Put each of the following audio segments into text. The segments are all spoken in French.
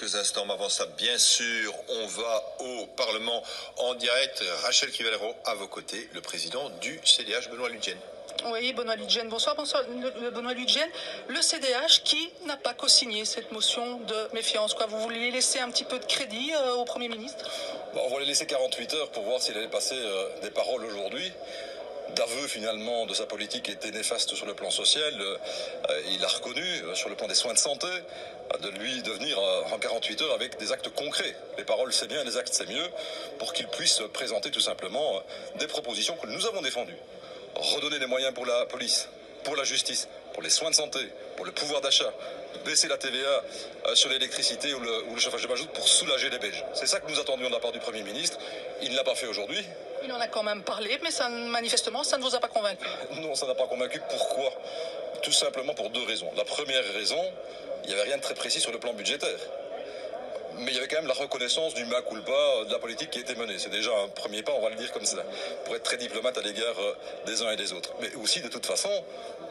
quelques instants. Mais avant ça, bien sûr, on va au Parlement en direct. Rachel Crivalero, à vos côtés, le président du CDH, Benoît Ludgen. Oui, Benoît Ludgen, bonsoir. Benoît Ludgen, le CDH qui n'a pas co-signé cette motion de méfiance. Quoi. Vous vouliez laisser un petit peu de crédit au Premier ministre? On va lui laisser 48 heures pour voir s'il allait passer des paroles aujourd'hui, d'aveu finalement de sa politique qui était néfaste sur le plan social. Il a reconnu sur le plan des soins de santé de lui devenir en 48 heures avec des actes concrets. Les paroles c'est bien, les actes c'est mieux, pour qu'il puisse présenter tout simplement des propositions que nous avons défendues. Redonner des moyens pour la police, pour la justice, pour les soins de santé, pour le pouvoir d'achat, baisser la TVA sur l'électricité ou le chauffage de mazout pour soulager les Belges. C'est ça que nous attendions de la part du Premier ministre. Il ne l'a pas fait aujourd'hui. Il en a quand même parlé, mais ça, manifestement, ça ne vous a pas convaincu. Non, ça n'a pas convaincu. Pourquoi? Tout simplement pour deux raisons. La première raison, il n'y avait rien de très précis sur le plan budgétaire. Mais il y avait quand même la reconnaissance du mea culpa de la politique qui était menée. C'est déjà un premier pas, on va le dire comme ça, pour être très diplomate à l'égard des uns et des autres. Mais aussi, de toute façon,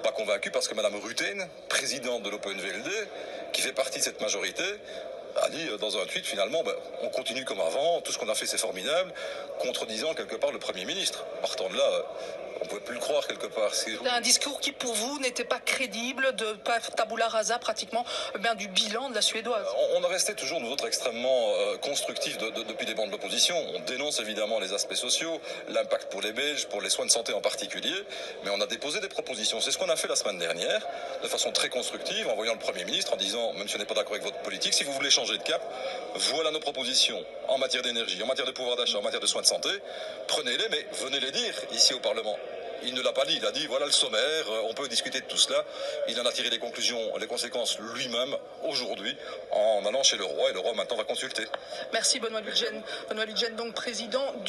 pas convaincu parce que Mme Rutten, présidente de l'OpenVLD, qui fait partie de cette majorité, a dit dans un tweet finalement on continue comme avant, tout ce qu'on a fait c'est formidable, contredisant quelque part le Premier ministre. Partant de là, on ne pouvait plus le croire quelque part. C'est un discours qui pour vous n'était pas crédible, de pas tabula rasa pratiquement du bilan de la Suédoise. On a resté toujours nous autres extrêmement constructifs depuis les bancs de l'opposition. On dénonce évidemment les aspects sociaux, l'impact pour les Belges, pour les soins de santé en particulier, mais on a déposé des propositions. C'est ce qu'on a fait la semaine dernière, de façon très constructive, en voyant le Premier ministre, en disant, même si on n'est pas d'accord avec votre politique, si vous voulez changer de cap, voilà nos propositions en matière d'énergie, en matière de pouvoir d'achat, en matière de soins de santé. Prenez-les, mais venez les dire ici au Parlement. Il ne l'a pas dit, il a dit voilà le sommaire, on peut discuter de tout cela. Il en a tiré les conséquences lui-même aujourd'hui en allant chez le roi et le roi maintenant va consulter. Merci Benoît Ludgen. Benoît Ludgen, donc président du